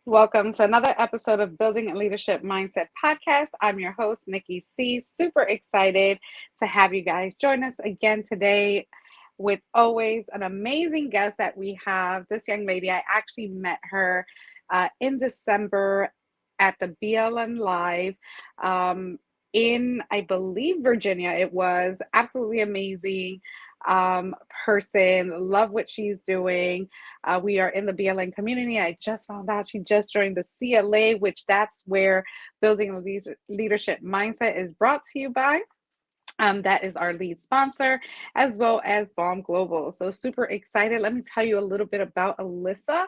Welcome to another episode of Building a Leadership Mindset Podcast. I'm your host, Nikki C. Super excited to have you guys join us again today with always an amazing guest that we have. This young lady, I actually met her in December at the BLM Live in, I believe, Virginia. It was absolutely amazing person. Love what she's doing. We are in the BLM community. I just found out she just joined the CLA, which that's where Building a Leadership Mindset is brought to you by. That is our lead sponsor, as well as BALM Global. So super excited. Let me tell you a little bit about Alyssa.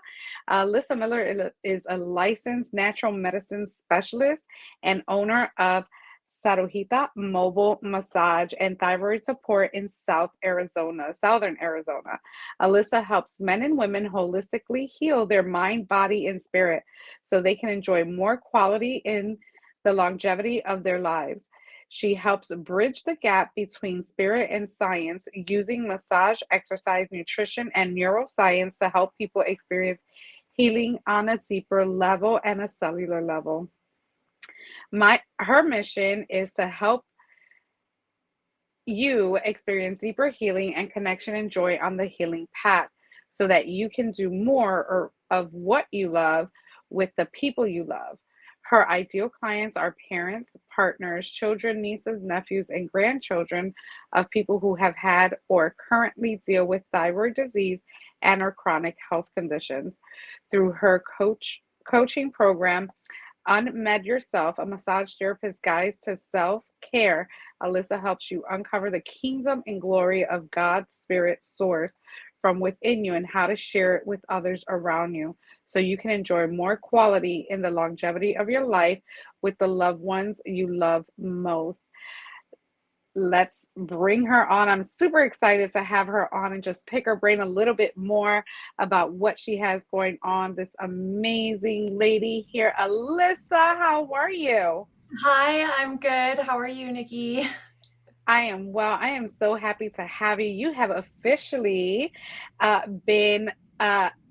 Alyssa Miller is a licensed natural medicine specialist and owner of Saruhita Mobile Massage and Thyroid Support in Southern Arizona. Alyssa helps men and women holistically heal their mind, body, and spirit so they can enjoy more quality in the longevity of their lives. She helps bridge the gap between spirit and science using massage, exercise, nutrition, and neuroscience to help people experience healing on a deeper level and a cellular level. Her mission is to help you experience deeper healing and connection and joy on the healing path so that you can do more of what you love with the people you love. Her ideal clients are parents, partners, children, nieces, nephews, and grandchildren of people who have had or currently deal with thyroid disease and or chronic health conditions. Through her coaching program, Unmed Yourself, a massage therapist guides to self-care, Alyssa helps you uncover the kingdom and glory of God's spirit source from within you and how to share it with others around you so you can enjoy more quality in the longevity of your life with the loved ones you love most. Let's bring her on. I'm super excited to have her on and just pick her brain a little bit more about what she has going on. This amazing lady here, Alyssa. How are you? Hi, I'm good. How are you, Nikki? I am well. I am so happy to have you. You have officially been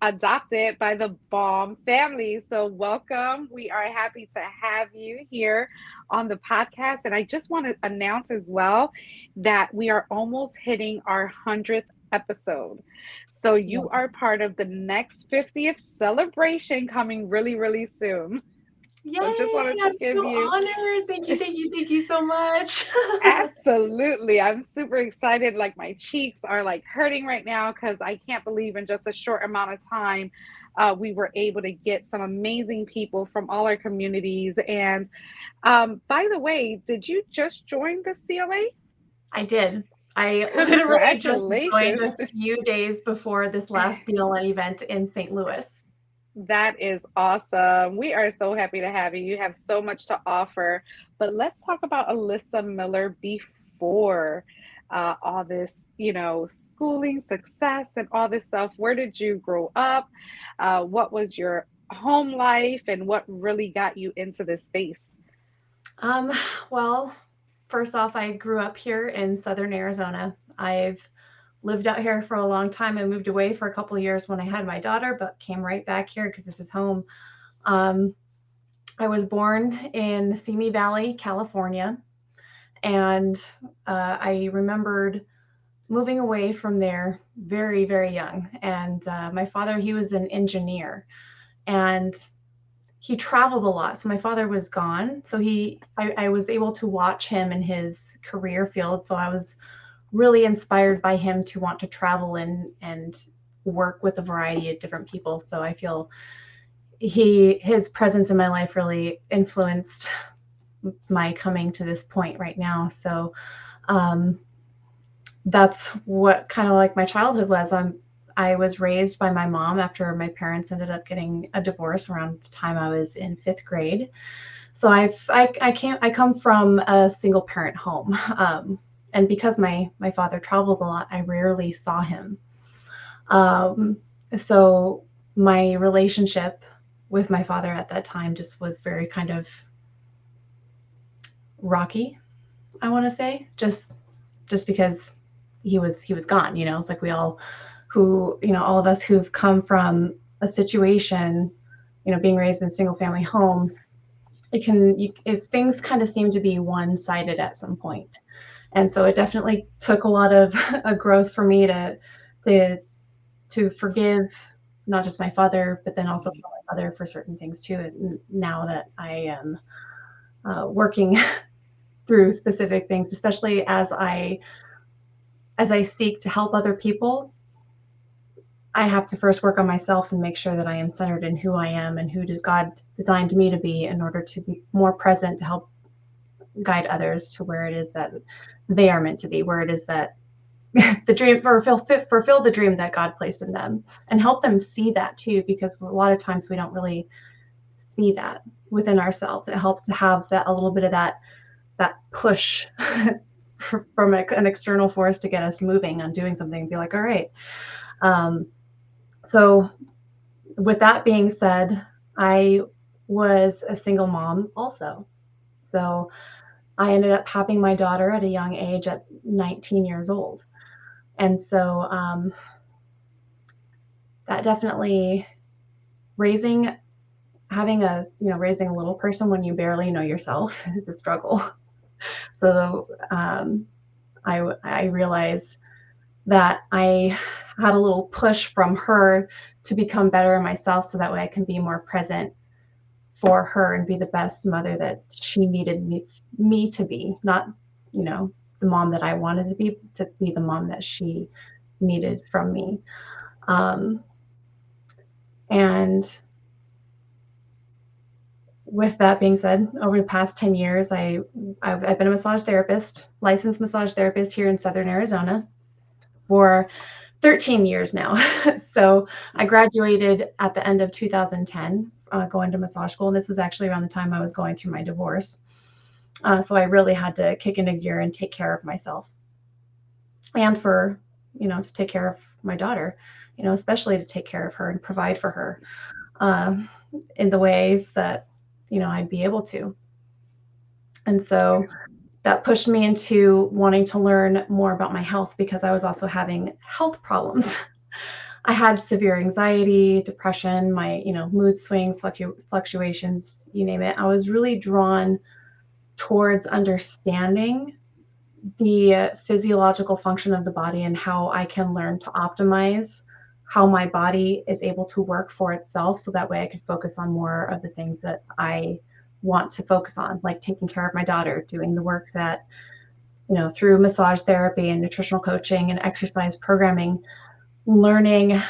adopted by the BALM family. So, welcome. We are happy to have you here on the podcast. And I just want to announce as well that we are almost hitting our 100th episode. So, you Wow. are part of the next 50th celebration coming really, really soon. So, just Yay! wanted to I'm give so you. honored. Thank you so much. Absolutely. I'm super excited. Like my cheeks are like hurting right now because I can't believe in just a short amount of time we were able to get some amazing people from all our communities. And by the way, did you just join the CLA? I did. I literally just joined Congratulations. a few days before this last BLN event in St. Louis. That is awesome. We are so happy to have you. You have so much to offer. But let's talk about Alyssa Miller before all this, schooling, success, and all this stuff. Where did you grow up? What was your home life, and what really got you into this space? Um, well, first off, I grew up here in Southern Arizona. I've lived out here for a long time. I moved away for a couple of years when I had my daughter, but came right back here because this is home. Um, I was born in Simi Valley, California, and I remembered moving away from there very, very young. And my father, he was an engineer, and he traveled a lot. So my father was gone, so I was able to watch him in his career field. So I was really inspired by him to want to travel and work with a variety of different people. So I feel his presence in my life really influenced my coming to this point right now. So um, that's what kind of like my childhood was. I was raised by my mom after my parents ended up getting a divorce around the time I was in fifth grade. So I come from a single parent home, and because my father traveled a lot, I rarely saw him. Um, so my relationship with my father at that time just was very kind of rocky, I want to say, just because he was gone. It's like we all who all of us who've come from a situation being raised in a single family home, things kind of seem to be one-sided at some point. And so it definitely took a lot of a growth for me to to forgive not just my father, but then also my mother for certain things too. And now that I am working through specific things, especially as I seek to help other people, I have to first work on myself and make sure that I am centered in who I am and who God designed me to be in order to be more present to help guide others to where it is that they are meant to be, where it is that the dream, or fulfill the dream that God placed in them, and help them see that too, because a lot of times we don't really see that within ourselves. It helps to have that, a little bit of that push from an external force to get us moving on doing something and be like, all right. So with that being said, I was a single mom also. So I ended up having my daughter at a young age at 19 years old. And so that definitely raising, having a, raising a little person when you barely know yourself is a struggle. So I realized that I had a little push from her to become better in myself so that way I can be more present for her and be the best mother that she needed me to be, not, the mom that I wanted to be the mom that she needed from me. And with that being said, over the past 10 years, I've been a massage therapist, licensed massage therapist here in Southern Arizona for 13 years now. So I graduated at the end of 2010, going to massage school. And this was actually around the time I was going through my divorce. So I really had to kick into gear and take care of myself, and to take care of my daughter, especially to take care of her and provide for her in the ways that, I'd be able to. And so that pushed me into wanting to learn more about my health, because I was also having health problems. I had severe anxiety, depression, my, mood swings, fluctuations, you name it. I was really drawn towards understanding the physiological function of the body and how I can learn to optimize how my body is able to work for itself, so that way I could focus on more of the things that I want to focus on, like taking care of my daughter, doing the work that, through massage therapy and nutritional coaching and exercise programming, learning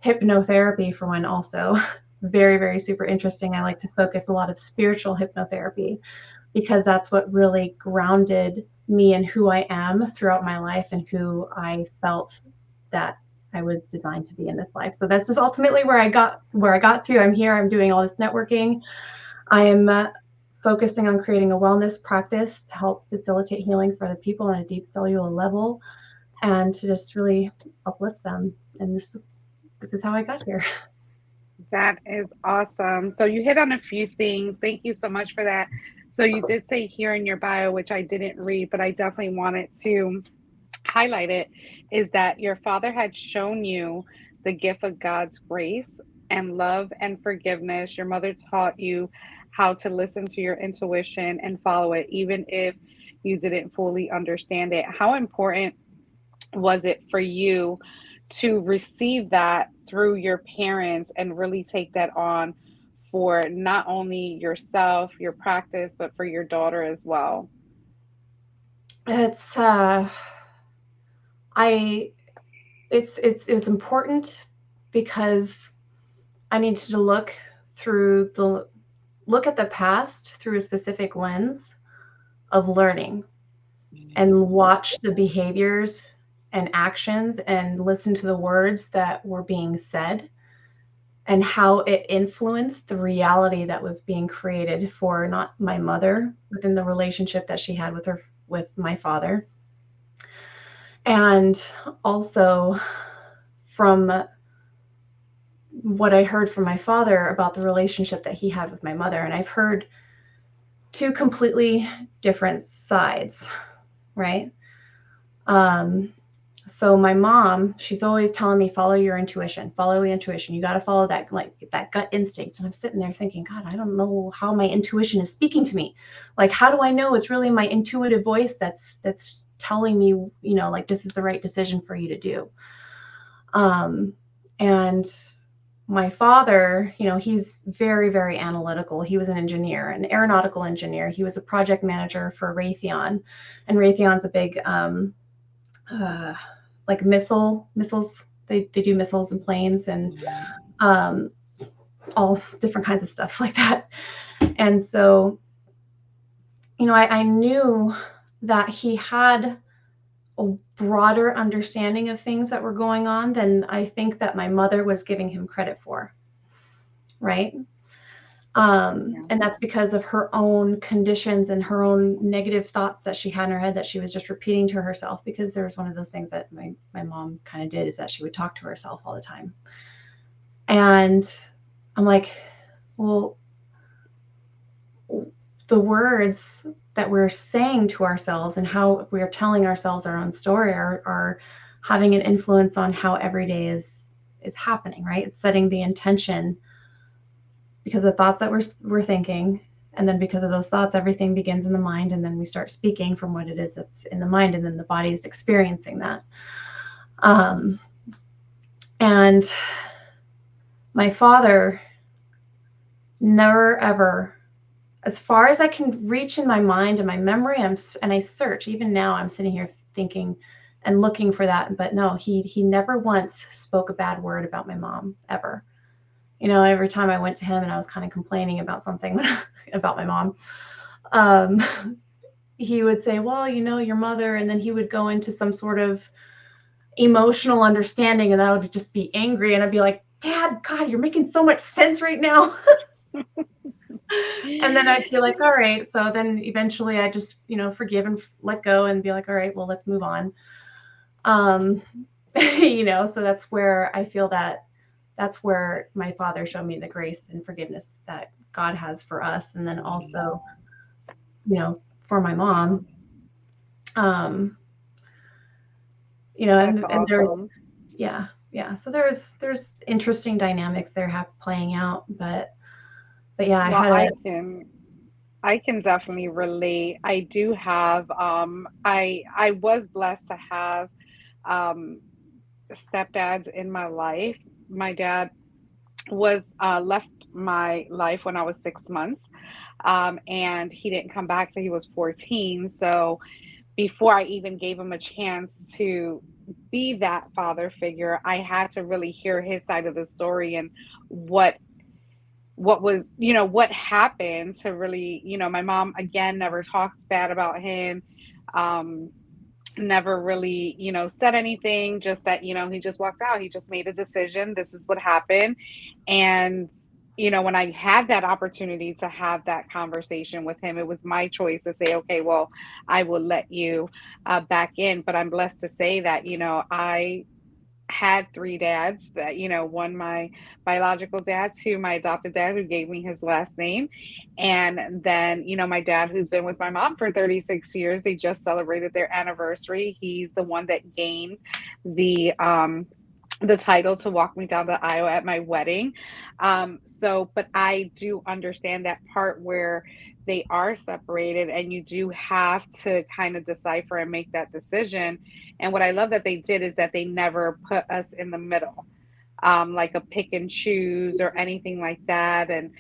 hypnotherapy for one also. Very, very super interesting. I like to focus a lot of spiritual hypnotherapy, because that's what really grounded me in who I am throughout my life and who I felt that I was designed to be in this life. So this is ultimately where I got to. I'm here. I'm doing all this networking. I'm focusing on creating a wellness practice to help facilitate healing for the people on a deep cellular level, and to just really uplift them. And this is how I got here. That is awesome. So you hit on a few things. Thank you so much for that. So you did say here in your bio, which I didn't read, but I definitely wanted to highlight it, is that your father had shown you the gift of God's grace and love and forgiveness. Your mother taught you how to listen to your intuition and follow it, even if you didn't fully understand it. How important was it for you to receive that through your parents and really take that on for not only yourself, your practice, but for your daughter as well? It's I it was important because I needed to look at the past through a specific lens of learning, and watch the behaviors and actions and listen to the words that were being said, and how it influenced the reality that was being created for not my mother within the relationship that she had with my father, and also from what I heard from my father about the relationship that he had with my mother. And I've heard two completely different sides, right? Um, So my mom, she's always telling me, follow your intuition, follow your intuition. You got to follow that, like that gut instinct. And I'm sitting there thinking, God, I don't know how my intuition is speaking to me. Like, how do I know it's really my intuitive voice that's telling me, like this is the right decision for you to do? Um, and my father, he's very, very analytical. He was an engineer, an aeronautical engineer. He was a project manager for Raytheon, and Raytheon's a big uh, like missiles. They do missiles and planes and um, all different kinds of stuff like that. And so, I knew that he had a broader understanding of things that were going on than I think that my mother was giving him credit for, right? Yeah. And that's because of her own conditions and her own negative thoughts that she had in her head that she was just repeating to herself, because there was one of those things that my mom kind of did, is that she would talk to herself all the time. And I'm like, well, the words that we're saying to ourselves and how we're telling ourselves our own story are having an influence on how every day is happening, right? It's setting the intention because of the thoughts that we're thinking. And then because of those thoughts, everything begins in the mind. And then we start speaking from what it is that's in the mind. And then the body is experiencing that. Um, and my father never, ever, as far as I can reach in my mind and my memory, and I search, even now I'm sitting here thinking and looking for that. But no, he never once spoke a bad word about my mom, ever. Every time I went to him and I was kind of complaining about something about my mom, um, he would say, well, your mother, and then he would go into some sort of emotional understanding, and I would just be angry, and I'd be like, Dad, God, you're making so much sense right now. And then I'd be like, all right. So then eventually I just, forgive and let go and be like, all right, well, let's move on. Um, so that's where I feel that's where my father showed me the grace and forgiveness that God has for us. And then also, for my mom, um, That's and there's, awesome. yeah, yeah. So there's interesting dynamics there playing out, but yeah, I Well, had a, I can definitely relate. I do have I was blessed to have um stepdads in my life. My dad was left my life when I was 6 months. And he didn't come back till he was 14. So before I even gave him a chance to be that father figure, I had to really hear his side of the story and what what was, what happened to really, my mom again never talked bad about him. Um, Never really, said anything, just that, he just walked out. He just made a decision. This is what happened. And, when I had that opportunity to have that conversation with him, it was my choice to say, okay, well, I will let you back in. But I'm blessed to say that, I had three dads that, one, my biological dad, two, my adopted dad who gave me his last name, and then, my dad who's been with my mom for 36 years. They just celebrated their anniversary. He's the one that gained the title to walk me down the aisle at my wedding. But I do understand that part where they are separated and you do have to kind of decipher and make that decision. And what I love that they did is that they never put us in the middle, like a pick and choose or anything like that. And,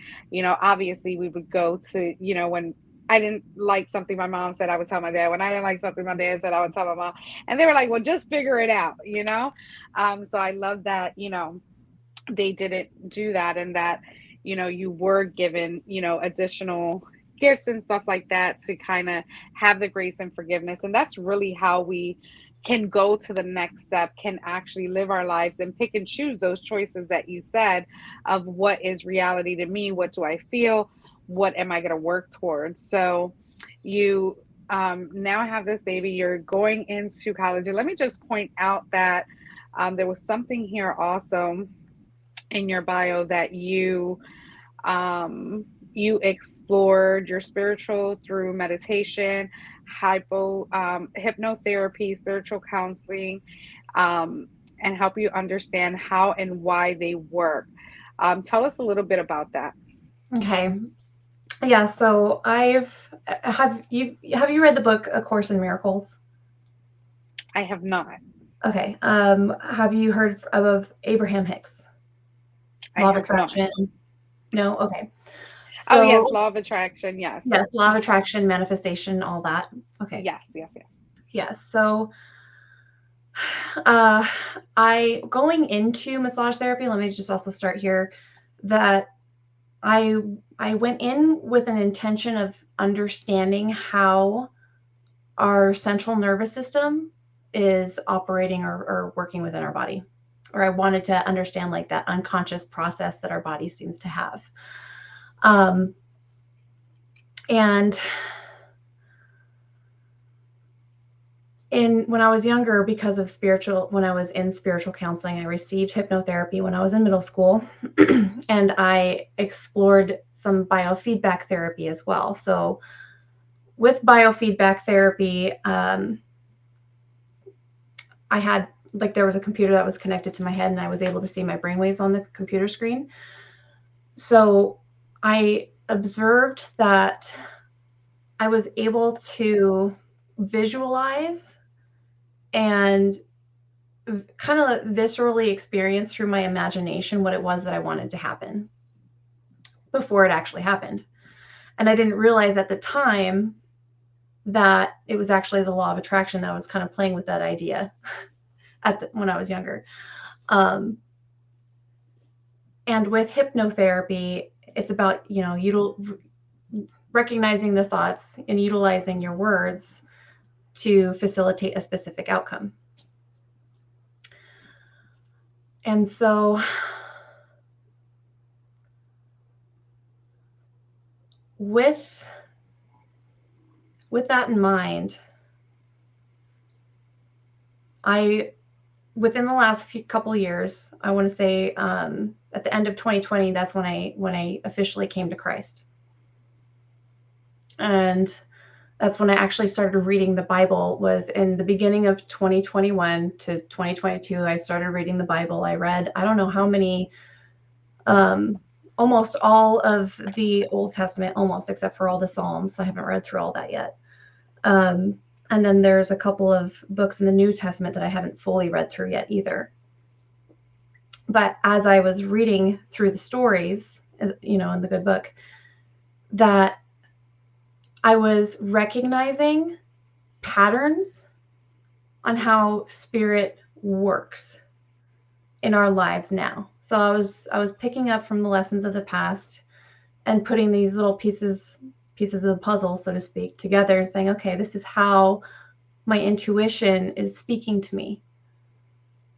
obviously we would go to, when I didn't like something my mom said, I would tell my dad. When I didn't like something my dad said, I would tell my mom. And they were like, well, just figure it out. So I love that, they didn't do that, and that, you were given, additional gifts and stuff like that to kind of have the grace and forgiveness. And that's really how we can go to the next step, can actually live our lives and pick and choose those choices that you said of what is reality to me, what do I feel, what am I going to work towards. So you now have this baby, you're going into college. And let me just point out that there was something here also in your bio that you explored your spiritual through meditation, hypnotherapy, spiritual counseling. and help you understand how and why they work. Tell us a little bit about that. Okay. Yeah, so I've have you read the book A Course in Miracles? I have not. Okay. Have you heard of Abraham Hicks? I Law of have not. Attraction? No? Okay. Oh, So, yes, law of attraction. Yes. yes, Law of Attraction, manifestation, all that. Okay. Yes, yes, yes. Yes. So, uh, I going into massage therapy, let me just also start here that I I went in with an intention of understanding how our central nervous system is operating or working within our body. Or I wanted to understand like that unconscious process that our body seems to have. Um, and in when I was younger, because of when I was in spiritual counseling, I received hypnotherapy when I was in middle school, and I explored some biofeedback therapy as well. So with biofeedback therapy, I had like there was a computer that was connected to my head, and I was able to see my brainwaves on the computer screen. So I observed that I was able to visualize and kind of viscerally experience through my imagination what it was that I wanted to happen before it actually happened. And I didn't realize at the time that it was actually the law of attraction that I was kind of playing with that idea when I was younger. Um, and with hypnotherapy, it's about, recognizing the thoughts and utilizing your words to facilitate a specific outcome. And so with that in mind, I within the last couple years, I want to say at the end of 2020, that's when I officially came to Christ, and that's when I actually started reading the Bible. Was in the beginning of 2021 to 2022. I started reading the Bible. I read I don't know how many, almost all of the Old Testament, almost except for all the Psalms. I haven't read through all that yet. Um, and then there's a couple of books in the New Testament that I haven't fully read through yet either. But as I was reading through the stories, in the good book, that I was recognizing patterns on how spirit works in our lives now. So I was picking up from the lessons of the past and putting these little pieces of the puzzle, so to speak, together and saying, okay, this is how my intuition is speaking to me.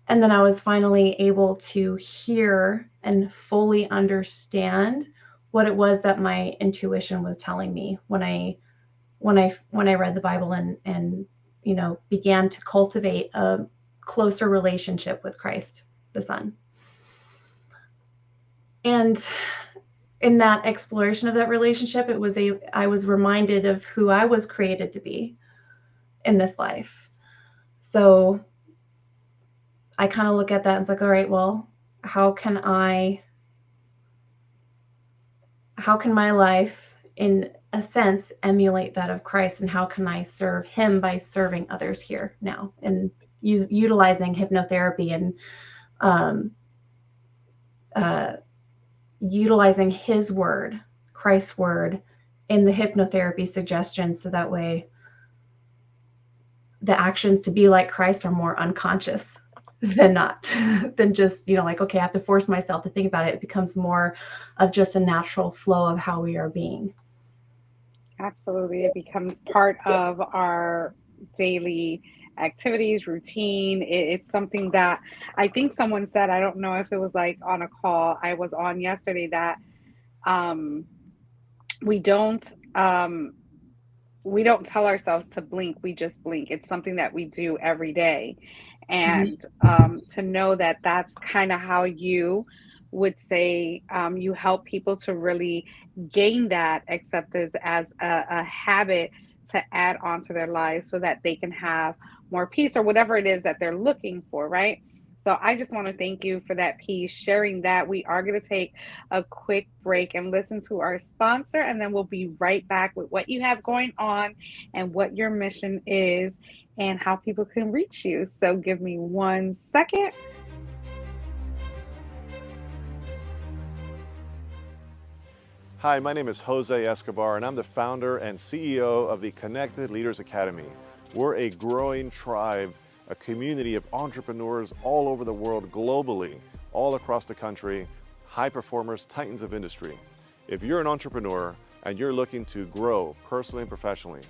And then I was finally able to hear and fully understand what it was that my intuition was telling me when I read the Bible and began to cultivate a closer relationship with Christ, the Son. And in that exploration of that relationship, I was reminded of who I was created to be in this life. So I kind of look at that and it's like, all right, well, how can my life in a sense emulate that of Christ, and how can I serve him by serving others here now and utilizing hypnotherapy and utilizing his word, Christ's word, in the hypnotherapy suggestions, so that way the actions to be like Christ are more unconscious than not, than just, like, okay, I have to force myself to think about it. It becomes more of just a natural flow of how we are being. Absolutely. It becomes part of our daily activities, routine. It's something that I think someone said, I don't know if it was like on a call I was on yesterday, that um, we don't um, we don't tell ourselves to blink, we just blink. It's something that we do every day. Mm-hmm. And to know that that's kind of how you would say you help people to really gain that acceptance as a habit to add on to their lives so that they can have more peace or whatever it is that they're looking for, right? So I just want to thank you for that piece, sharing that. We are going to take a quick break and listen to our sponsor, and then we'll be right back with what you have going on and what your mission is and how people can reach you. So give me 1 second. Hi, my name is Jose Escobar, and I'm the founder and CEO of the Connected Leaders Academy. We're a growing tribe, a community of entrepreneurs all over the world, globally, all across the country, high performers, titans of industry. If you're an entrepreneur and you're looking to grow personally and professionally,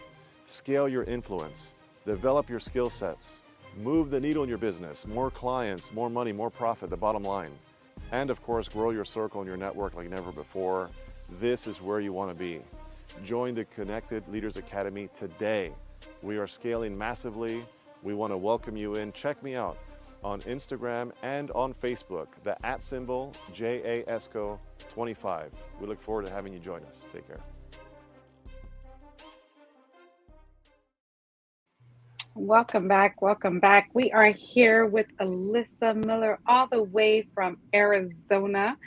scale your influence, develop your skill sets, move the needle in your business, more clients, more money, more profit, the bottom line, and of course, grow your circle and your network like never before, this is where you want to be. Join the Connected Leaders Academy today. We are scaling massively. We want to welcome you in. Check me out on Instagram and on Facebook, the @ JAESCO25. We look forward to having you join us. Take care. Welcome back. Welcome back. We are here with Alyssa Miller, all the way from Arizona.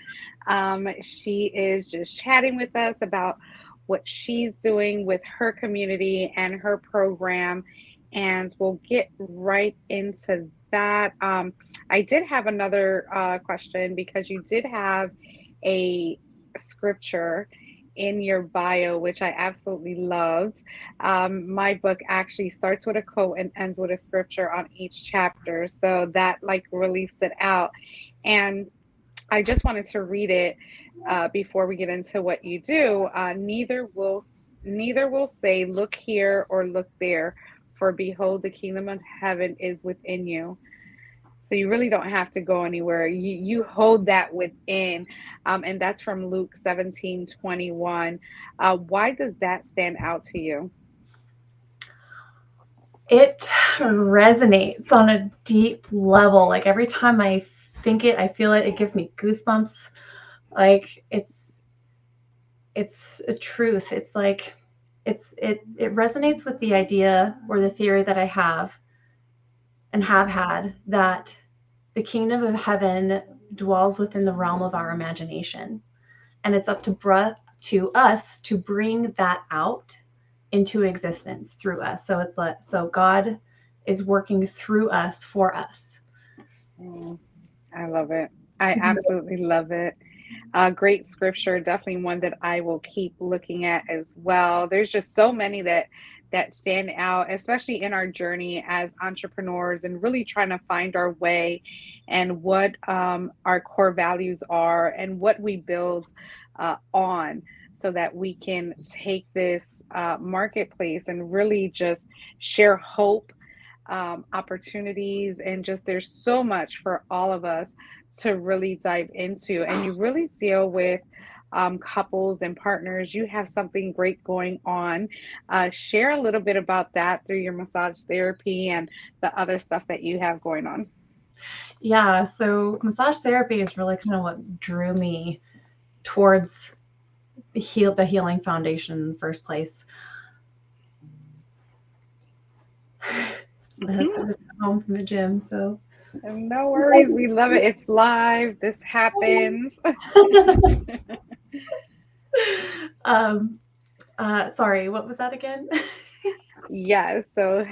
She is just chatting with us about what she's doing with her community and her program, and we'll get right into that. I did have another question because you did have a scripture in your bio, which I absolutely loved. My book actually starts with a quote and ends with a scripture on each chapter, so that like really stood out. And I just wanted to read it before we get into what you do. Neither will say, "Look here" or "Look there," for behold, the kingdom of heaven is within you. So you really don't have to go anywhere. You hold that within, and that's from Luke 17:21. Why does that stand out to you? It resonates on a deep level. Like every time I think it, I feel it. It gives me goosebumps. Like it's a truth. It's like it resonates with the idea or the theory that I have and have had that the kingdom of heaven dwells within the realm of our imagination, and it's up to us to bring that out into existence through us. So it's like so God is working through us for us. Mm, I love it. I absolutely love it. Great scripture, definitely one that I will keep looking at as well. There's just so many that stand out, especially in our journey as entrepreneurs and really trying to find our way and what our core values are and what we build on, so that we can take this marketplace and really just share hope, opportunities, and just there's so much for all of us to really dive into. And you really deal with couples and partners. You have something great going on. Share a little bit about that through your massage therapy and the other stuff that you have going on. Yeah, so massage therapy is really kind of what drew me towards the healing foundation in the first place. My husband is home from the gym, so No worries. We love it. It's live. This happens. um, sorry, what was that again? Yes. So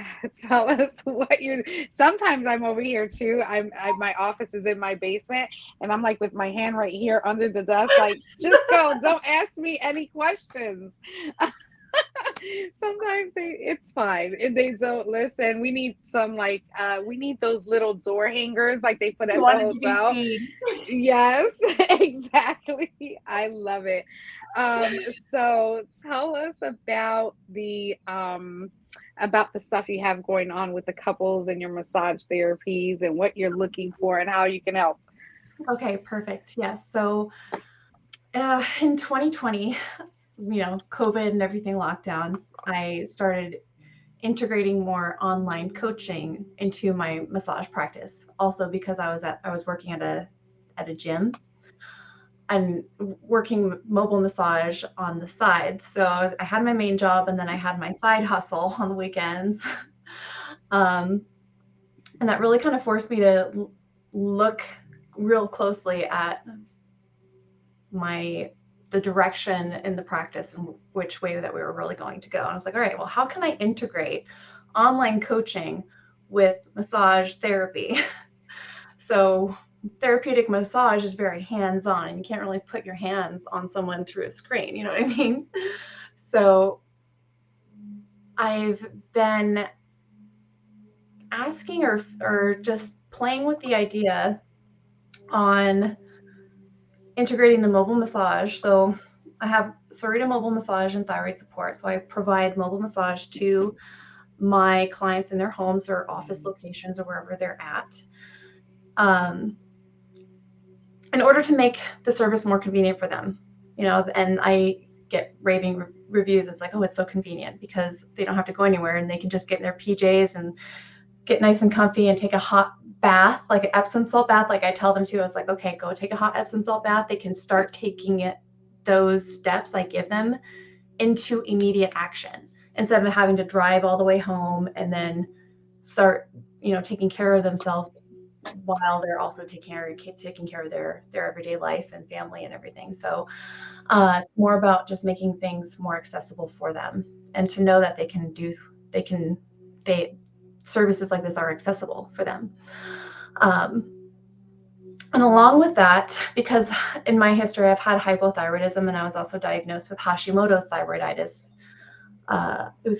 tell us what you. Sometimes I'm over here too. My office is in my basement, and I'm like with my hand right here under the desk, like just go. Don't ask me any questions. Sometimes it's fine and they don't listen. We need some like we need those little door hangers like they put You at the wanted to be hotel. seen. Yes, exactly. I love it. Um, so tell us about the stuff you have going on with the couples and your massage therapies and what you're looking for and how you can help. Okay, perfect. Yes. So in 2020, COVID and everything lockdowns, I started integrating more online coaching into my massage practice. Also because I was working at a gym. and working mobile massage on the side. So I had my main job and then I had my side hustle on the weekends. And that really kind of forced me to look real closely at the direction in the practice and which way that we were really going to go. And I was like, all right, well, how can I integrate online coaching with massage therapy? So therapeutic massage is very hands-on and you can't really put your hands on someone through a screen, you know what I mean? So I've been asking or just playing with the idea on integrating the mobile massage. So I have Sarita mobile massage and thyroid support. So I provide mobile massage to my clients in their homes or office locations or wherever they're at, in order to make the service more convenient for them. And I get raving reviews. It's like, oh, it's so convenient because they don't have to go anywhere and they can just get in their PJs and get nice and comfy and take a hot bath, like an Epsom salt bath. Like I tell them to, I was like, okay, go take a hot Epsom salt bath. They can start taking those steps I give them into immediate action instead of having to drive all the way home and then start, taking care of themselves while they're also taking care of their everyday life and family and everything. So more about just making things more accessible for them and to know that services like this are accessible for them. And along with that, because in my history, I've had hypothyroidism and I was also diagnosed with Hashimoto's thyroiditis. I was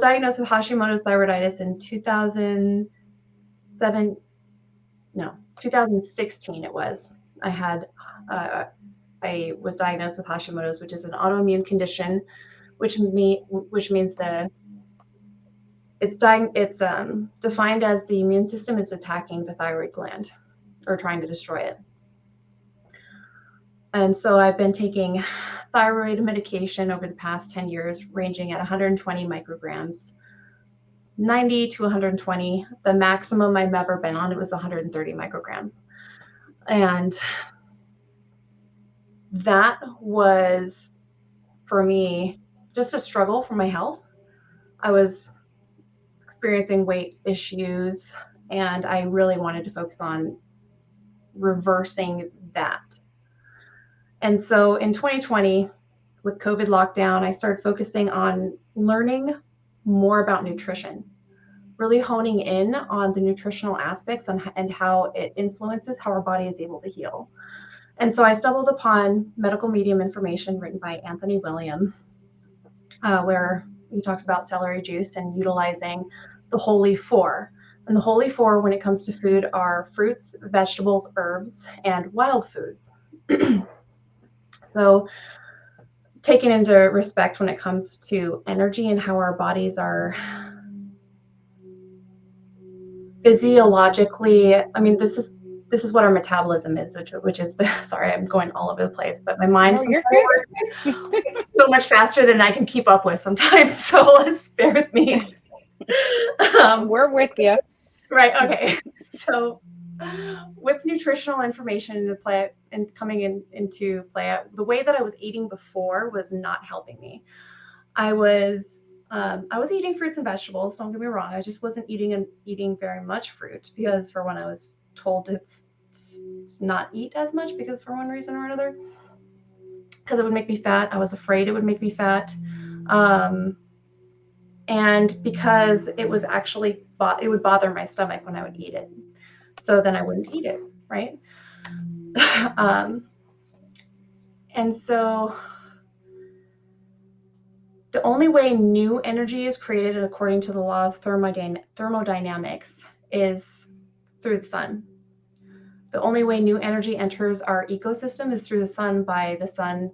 diagnosed with Hashimoto's thyroiditis in 2016 it was. I was diagnosed with Hashimoto's, which is an autoimmune condition, which means it's defined as the immune system is attacking the thyroid gland or trying to destroy it. And so I've been taking thyroid medication over the past 10 years, ranging at 120 micrograms, 90 to 120. The maximum I've ever been on, it was 130 micrograms. And that was, for me, just a struggle for my health. I was experiencing weight issues, and I really wanted to focus on reversing that. And so in 2020, with COVID lockdown, I started focusing on learning more about nutrition, really honing in on the nutritional aspects and how it influences how our body is able to heal. And so I stumbled upon medical medium information written by Anthony William, where he talks about celery juice and utilizing the Holy Four. And the Holy Four, when it comes to food, are fruits, vegetables, herbs, and wild foods. So taking into respect when it comes to energy and how our bodies are physiologically, I mean, this is what our metabolism is, which is sorry, I'm going all over the place, but my mind sometimes works so much faster than I can keep up with sometimes. So let's bear with me. We're with you. Right. Okay. So with nutritional information into play and coming into play, the way that I was eating before was not helping me. I was eating fruits and vegetables. Don't get me wrong. I just wasn't eating very much fruit because for one, I was told to not eat as much because for one reason or another, because it would make me fat. I was afraid it would make me fat. And because it was actually, it would bother my stomach when I would eat it. So then I wouldn't eat it, right? And so the only way new energy is created according to the law of thermodynamics is through the sun. The only way new energy enters our ecosystem is through the sun, by the sun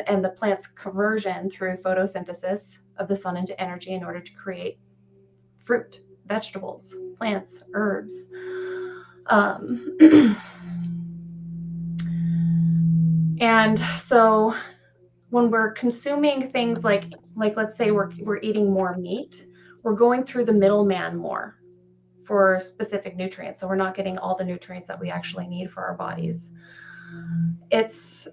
and the plant's conversion through photosynthesis of the sun into energy in order to create fruit, vegetables, plants, herbs. And so when we're consuming things like let's say we're eating more meat, we're going through the middleman more for specific nutrients. So we're not getting all the nutrients that we actually need for our bodies. It's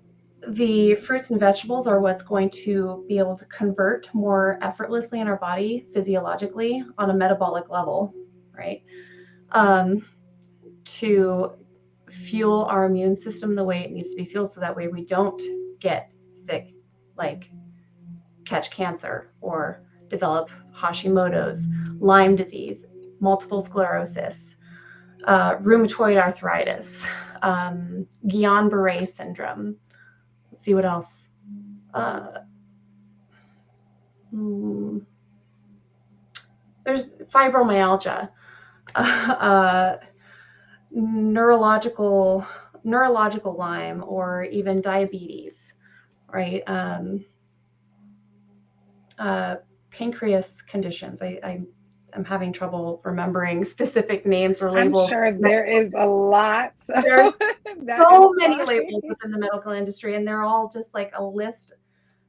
the fruits and vegetables are what's going to be able to convert more effortlessly in our body physiologically on a metabolic level, right? To fuel our immune system the way it needs to be fueled, so that way we don't get sick, like catch cancer or develop Hashimoto's, Lyme disease, multiple sclerosis, rheumatoid arthritis, Guillain-Barré syndrome. Let's see what else. There's fibromyalgia, neurological Lyme, or even diabetes, right? Pancreas conditions. I'm having trouble remembering specific names or I'm labels. sure there is a lot. There's That so is many fine. labels within the medical industry, and they're all just like a list.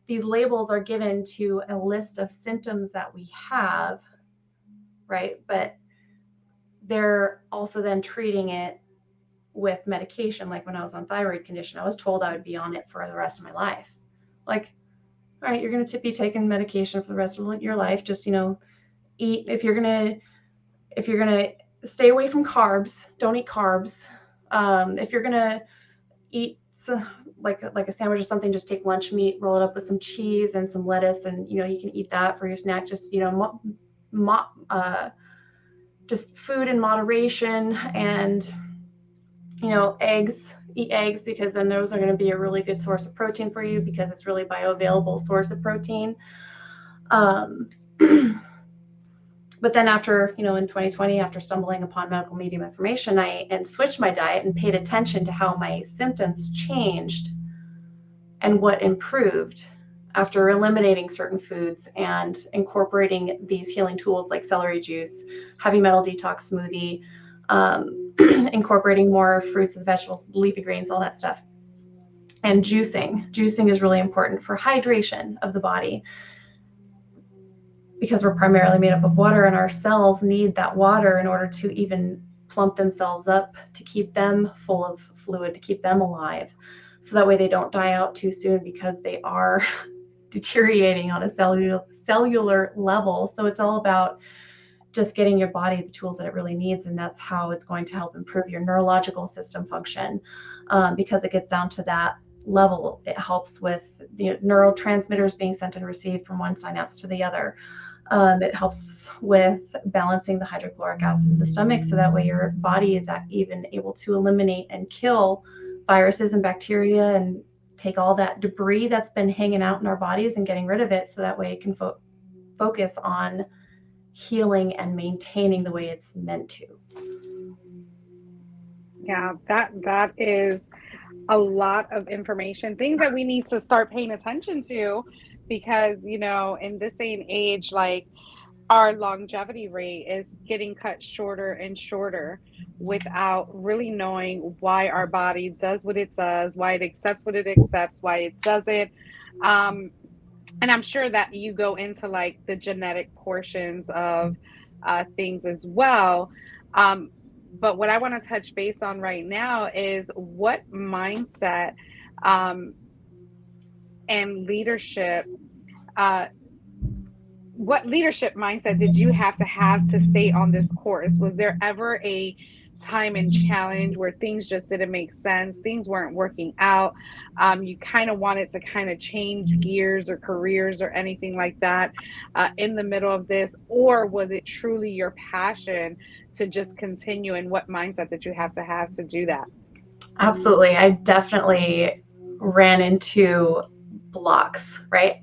These labels are given to a list of symptoms that we have, right? But they're also then treating it with medication. Like when I was on thyroid condition, I was told I would be on it for the rest of my life. Like, all right, you're going to be taking medication for the rest of your life. Just, eat. If you're going to stay away from carbs, don't eat carbs. If you're going to eat like a sandwich or something, just take lunch meat, roll it up with some cheese and some lettuce, and you can eat that for your snack. Just just food in moderation, and eggs. Eat eggs, because then those are going to be a really good source of protein for you, because it's really bioavailable source of protein. But then after, in 2020, after stumbling upon medical medium information, I switched my diet and paid attention to how my symptoms changed and what improved after eliminating certain foods and incorporating these healing tools like celery juice, heavy metal detox smoothie, incorporating more fruits and vegetables, leafy greens, all that stuff. And juicing. Juicing is really important for hydration of the body, because we're primarily made up of water, and our cells need that water in order to even plump themselves up, to keep them full of fluid, to keep them alive. So that way they don't die out too soon, because they are deteriorating on a cellular level. So it's all about just getting your body the tools that it really needs, and that's how it's going to help improve your neurological system function, because it gets down to that level. It helps with neurotransmitters being sent and received from one synapse to the other. It helps with balancing the hydrochloric acid in the stomach, so that way your body is even able to eliminate and kill viruses and bacteria, and take all that debris that's been hanging out in our bodies and getting rid of it, so that way it can focus on healing and maintaining the way it's meant to. Yeah, that is a lot of information, things that we need to start paying attention to, because in this day and age, like, our longevity rate is getting cut shorter and shorter without really knowing why our body does what it does, why it accepts what it accepts, why it doesn't. And I'm sure that you go into like the genetic portions of things as well. Um, but what I want to touch base on right now is what mindset um, and leadership, uh, what leadership mindset did you have to stay on this course? Was there ever a time and challenge where things just didn't make sense, things weren't working out, you kind of wanted to kind of change gears or careers or anything like that in the middle of this? Or was it truly your passion to just continue, and what mindset did you have to do that? Absolutely. I definitely ran into blocks, right?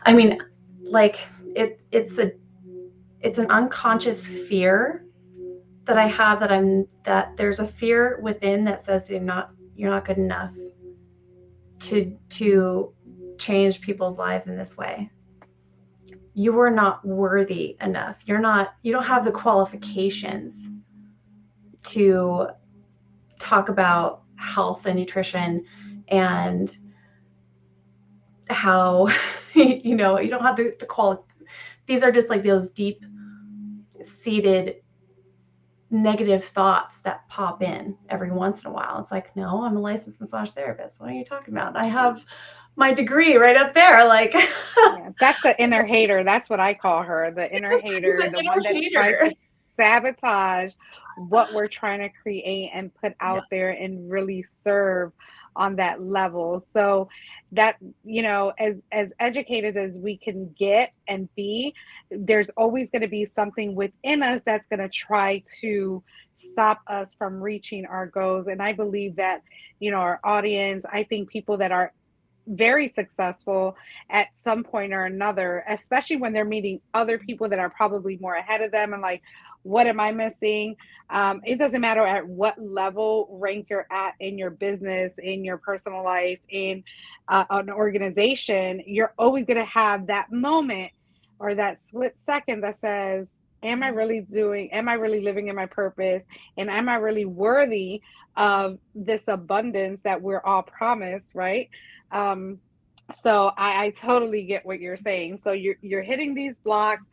I mean, like it's an unconscious fear that I have, that there's a fear within that says you're not good enough to change people's lives in this way. You are not worthy enough. You don't have the qualifications to talk about health and nutrition, and how you don't have the quality. These are just like those deep seated negative thoughts that pop in every once in a while. It's like, no, I'm a licensed massage therapist. What are you talking about? I have my degree right up there. Like, Yeah, that's the inner hater. That's what I call her, the inner hater, the the inner one that tries hater. to sabotage what we're trying to create and put Yeah. out there and really serve on that level. So that, as educated as we can get and be, there's always going to be something within us that's going to try to stop us from reaching our goals. And I believe that, our audience, I think people that are very successful at some point or another, especially when they're meeting other people that are probably more ahead of them and like, what am I missing? It doesn't matter at what level rank you're at in your business, in your personal life, in an organization, you're always going to have that moment or that split second that says, am I really living in my purpose? And am I really worthy of this abundance that we're all promised, right? Um, so I totally get what you're saying. So you're hitting these blocks,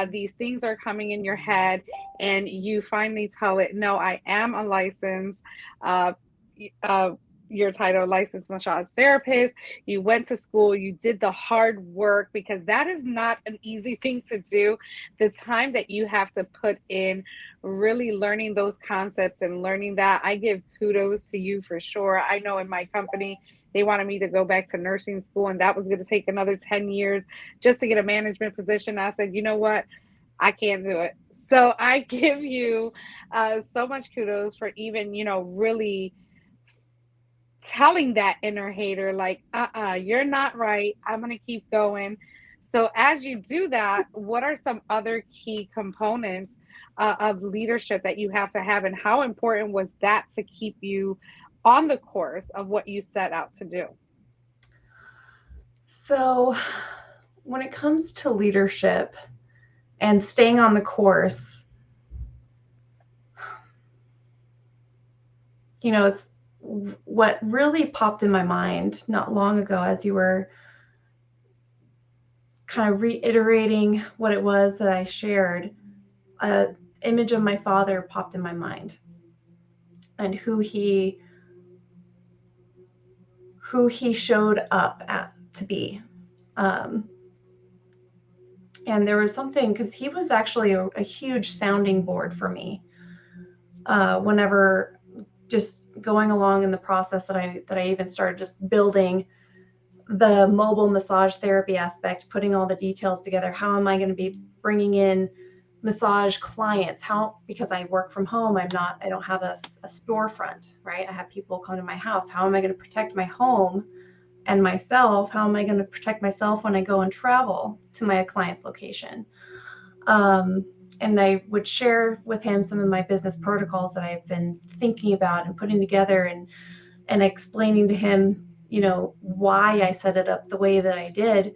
these things are coming in your head, and you finally tell it, no, I am a licensed, uh, uh, your title, licensed massage therapist. You went to school, you did the hard work, because that is not an easy thing to do. The time that you have to put in really learning those concepts and learning that, I give kudos to you for sure. I know in my company, they wanted me to go back to nursing school, and that was going to take another 10 years just to get a management position. I said, you know what? I can't do it. So I give you so much kudos for even, really telling that inner hater, like, you're not right. I'm going to keep going. So as you do that, what are some other key components of leadership that you have to have, and how important was that to keep you on the course of what you set out to do? So when it comes to leadership and staying on the course, it's what really popped in my mind not long ago as you were kind of reiterating what it was that I shared. An image of my father popped in my mind, and who he showed up to be. And there was something, because he was actually a huge sounding board for me. Whenever just going along in the process that I even started just building the mobile massage therapy aspect, putting all the details together. How am I going to be bringing in massage clients? Because I work from home, I don't have a storefront, right? I have people come to my house. How am I going to protect my home and myself? How am I going to protect myself when I go and travel to my client's location? And I would share with him some of my business protocols that I've been thinking about and putting together, and explaining to him, why I set it up the way that I did,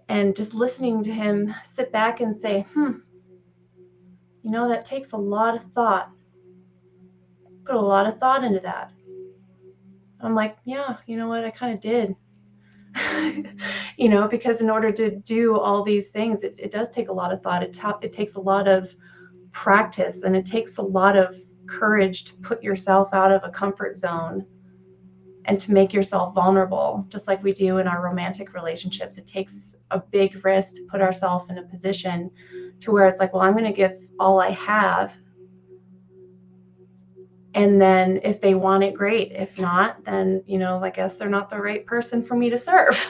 and just listening to him sit back and say, that takes a lot of thought. Put a lot of thought into that. I'm like, yeah, you know what? I kind of did. Because in order to do all these things, it does take a lot of thought. It takes a lot of practice, and it takes a lot of courage to put yourself out of a comfort zone and to make yourself vulnerable, just like we do in our romantic relationships. It takes a big risk to put ourselves in a position to where it's like, well, I'm going to give all I have. And then if they want it, great. If not, then, I guess they're not the right person for me to serve.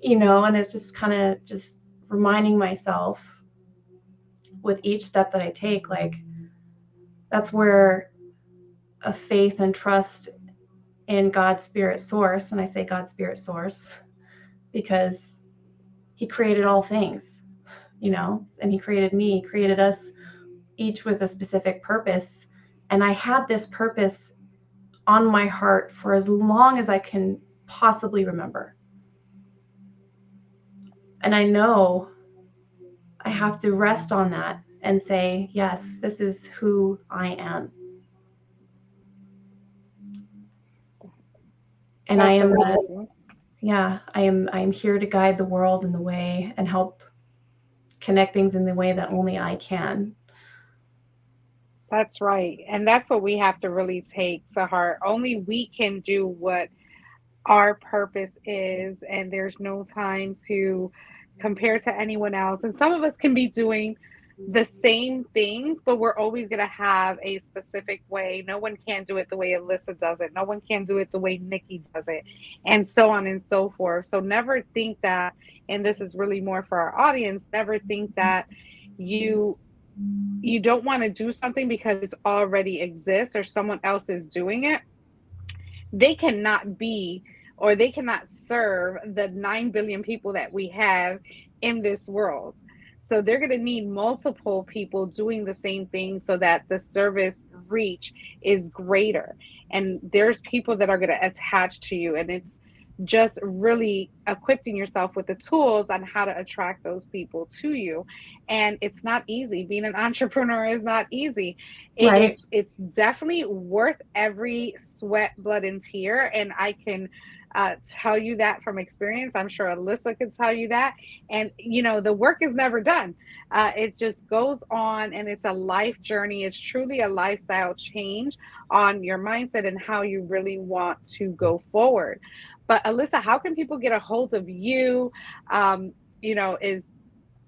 And it's just kind of just reminding myself with each step that I take, like, that's where a faith and trust in God's spirit source. And I say God's spirit source because he created all things, and he created me, created us each with a specific purpose. And I had this purpose on my heart for as long as I can possibly remember. And I know I have to rest on that and say, yes, this is who I am. And I am I am here to guide the world in the way and help connect things in the way that only I can. That's right. And that's what we have to really take to heart. Only we can do what our purpose is, and there's no time to compare to anyone else. And some of us can be doing the same things, but we're always going to have a specific way. No one can do it the way Alyssa does it. No one can do it the way Nikki does it, and so on and so forth. So never think that, and this is really more for our audience, never think that you you don't want to do something because it's already exists or someone else is doing it. They cannot be, or they cannot serve the 9 billion people that we have in this world. So they're going to need multiple people doing the same thing so that the service reach is greater. And there's people that are going to attach to you. And it's just really equipping yourself with the tools on how to attract those people to you. And it's not easy. Being an entrepreneur is not easy. Right. It's definitely worth every sweat, blood, and tear. And I can tell you that from experience. I'm sure Alyssa could tell you that. And the work is never done. It just goes on, and it's a life journey. It's truly a lifestyle change on your mindset and how you really want to go forward. But Alyssa, how can people get a hold of you? Is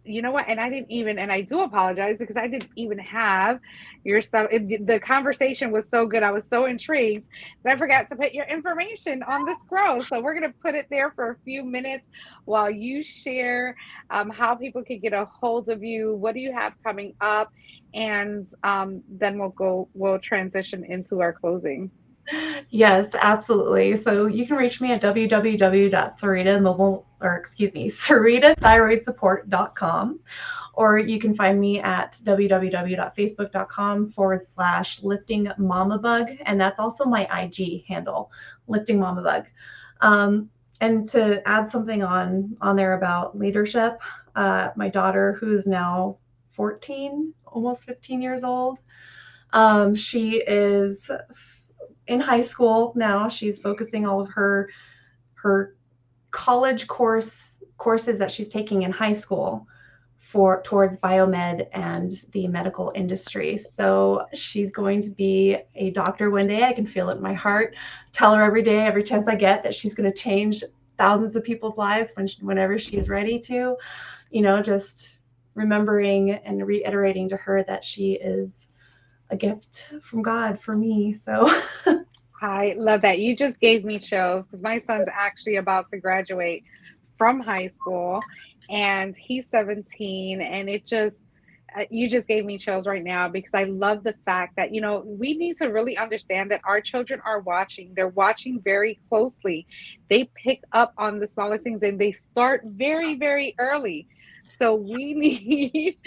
you know what? And I didn't even, and I do apologize because I didn't even have your stuff. The conversation was so good. I was so intrigued that I forgot to put your information on the scroll. So we're going to put it there for a few minutes while you share how people can get a hold of you. What do you have coming up? And then we'll transition into our closing. Yes, absolutely. So you can reach me at www.saritathyroidsupport.com, or you can find me at www.facebook.com/liftingmamabug. And that's also my IG handle, Lifting Mama Bug. And to add something on there about leadership, my daughter, who's now 14, almost 15 years old, she is in high school now. She's focusing all of her college courses that she's taking in high school towards biomed and the medical industry. So she's going to be a doctor one day. I can feel it in my heart. Tell her every day, every chance I get, that she's going to change thousands of people's lives whenever she's ready to. Just remembering and reiterating to her that she is a gift from God for me. So I love that. You just gave me chills because my son's actually about to graduate from high school and he's 17. And you just gave me chills right now because I love the fact that, we need to really understand that our children are watching. They're watching very closely. They pick up on the smallest things and they start very, very early. So we need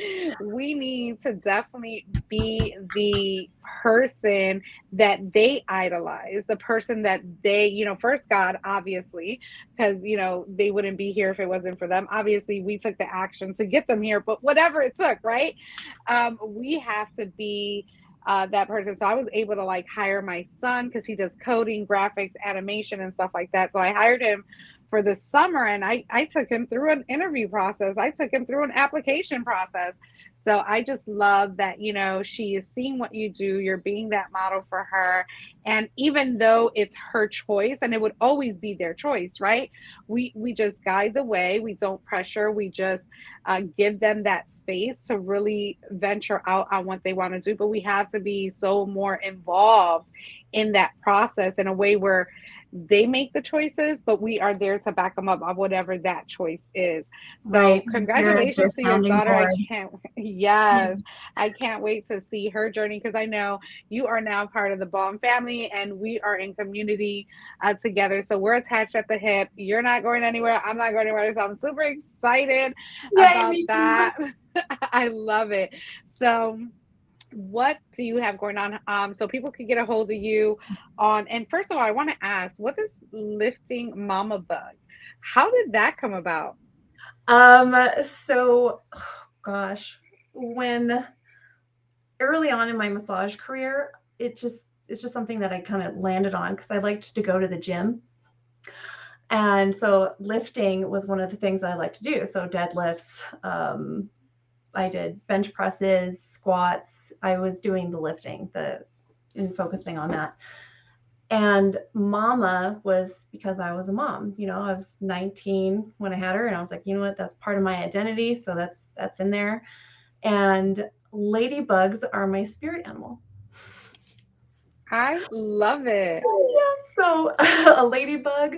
to definitely be the person that they idolize, the person that they, first God, obviously, because they wouldn't be here if it wasn't for them. Obviously, we took the action to get them here, but whatever it took, right? We have to be that person. So I was able to hire my son because he does coding, graphics, animation, and stuff like that. So I hired him for the summer, and I took him through an interview process. I took him through an application process. So I just love that, she is seeing what you do. You're being that model for her. And even though it's her choice, and it would always be their choice, right? We just guide the way. We don't pressure. We just give them that space to really venture out on what they want to do. But we have to be so more involved in that process in a way where they make the choices, but we are there to back them up on whatever that choice is. So right, they're congratulations to your sounding daughter. I board. can't, Yeah. yes, I can't wait to see her journey because I know you are now part of the BALM family and we are in community together. So we're attached at the hip. You're not going anywhere. I'm not going anywhere. So I'm super excited Yay, about me too. that. I love it. So what do you have going on so people can get a hold of you on? And first of all, I want to ask, what is Lifting Mama Bug? How did that come about? So, gosh, when early on in my massage career, it's just something that I kind of landed on because I liked to go to the gym. And so lifting was one of the things I liked to do. So deadlifts, I did bench presses, squats. I was doing the lifting, and focusing on that. And mama was because I was a mom. I was 19 when I had her, and I was like, you know what, that's part of my identity, so that's in there. And ladybugs are my spirit animal. I love it. Yeah, so a ladybug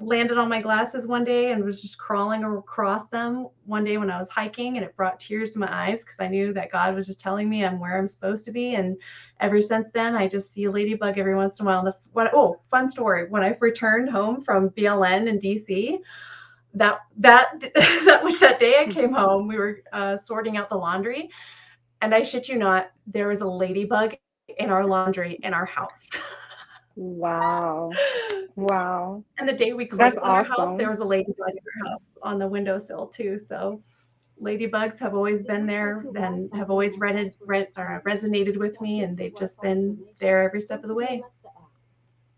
landed on my glasses one day and was just crawling across them one day when I was hiking, and it brought tears to my eyes because I knew that God was just telling me I'm where I'm supposed to be. And ever since then, I just see a ladybug every once in a while. Fun story. When I returned home from BLN in DC, that was that day I came home, we were sorting out the laundry, and I shit you not, there was a ladybug in our laundry in our house. Wow. Wow. And the day we That's closed on our house, there awesome. was a ladybug in our house on the windowsill too. So ladybugs have always been there and have always resonated with me, and they've just been there every step of the way.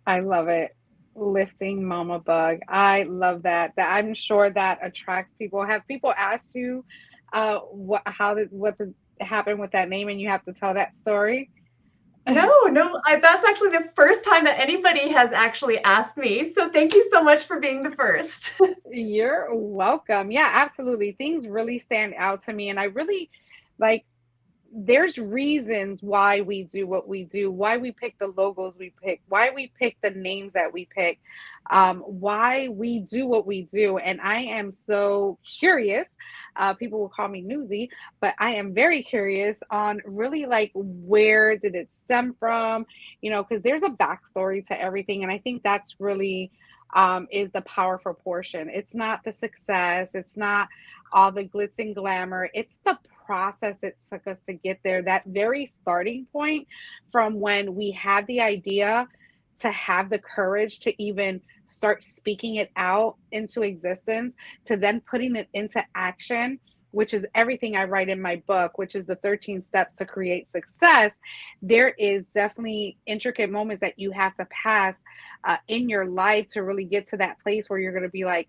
I love it. Lifting mama bug. I love that. That I'm sure that attracts people. Have people asked you what happened with that name and you have to tell that story? No, that's actually the first time that anybody has actually asked me. So thank you so much for being the first. You're welcome. Yeah, absolutely. Things really stand out to me and I really like there's reasons why we do what we do, why we pick the logos we pick, why we pick the names that we pick, why we do what we do. And I am so curious. People will call me newsy, but I am very curious on really like where did it stem from? Because there's a backstory to everything. And I think that's really is the powerful portion. It's not the success, it's not all the glitz and glamour, it's the process it took us to get there, that very starting point from when we had the idea to have the courage to even start speaking it out into existence, to then putting it into action, which is everything I write in my book, which is the 13 steps to create success. There is definitely intricate moments that you have to pass in your life to really get to that place where you're going to be like,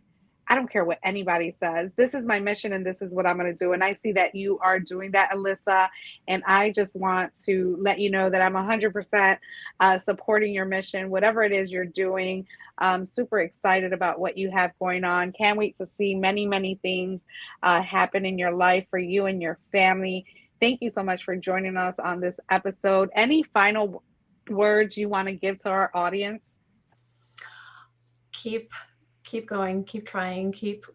I don't care what anybody says. This is my mission and this is what I'm going to do. And I see that you are doing that, Alyssa. And I just want to let you know that I'm 100% supporting your mission, whatever it is you're doing. I'm super excited about what you have going on. Can't wait to see many, many things happen in your life for you and your family. Thank you so much for joining us on this episode. Any final words you want to give to our audience? Keep going, keep trying, keep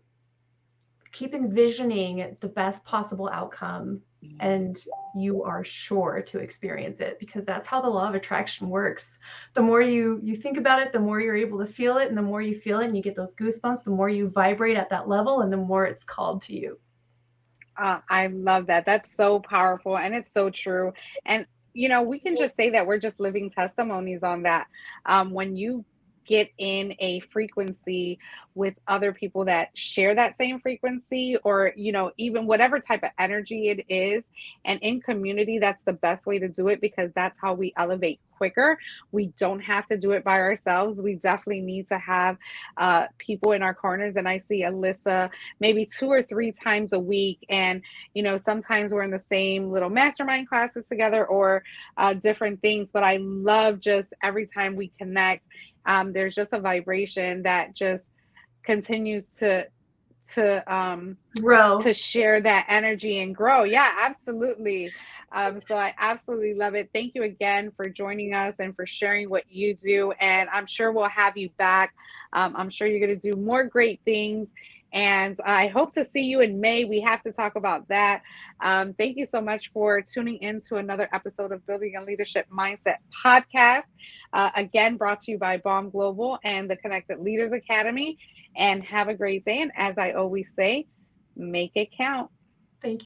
envisioning the best possible outcome, and you are sure to experience it, because that's how the law of attraction works. The more you think about it, the more you're able to feel it, and the more you feel it and you get those goosebumps, the more you vibrate at that level and the more it's called to you. I love that. That's so powerful and it's so true. And we can just say that we're just living testimonies on that. When you get in a frequency with other people that share that same frequency, or even whatever type of energy it is, and in community, that's the best way to do it, because that's how we elevate quicker. We don't have to do it by ourselves. We definitely need to have people in our corners. And I see Alyssa maybe 2 or 3 times a week, and sometimes we're in the same little mastermind classes together, or different things. But I love just every time we connect, there's just a vibration that just continues Grow. to share that energy and grow. Yeah, absolutely. So I absolutely love it. Thank you again for joining us and for sharing what you do. And I'm sure we'll have you back. I'm sure you're going to do more great things. And I hope to see you in May. We have to talk about that. Thank you so much for tuning in to another episode of Building a Leadership Mindset podcast. Again, brought to you by BALM Global and the Connected Leaders Academy. And have a great day. And as I always say, make it count.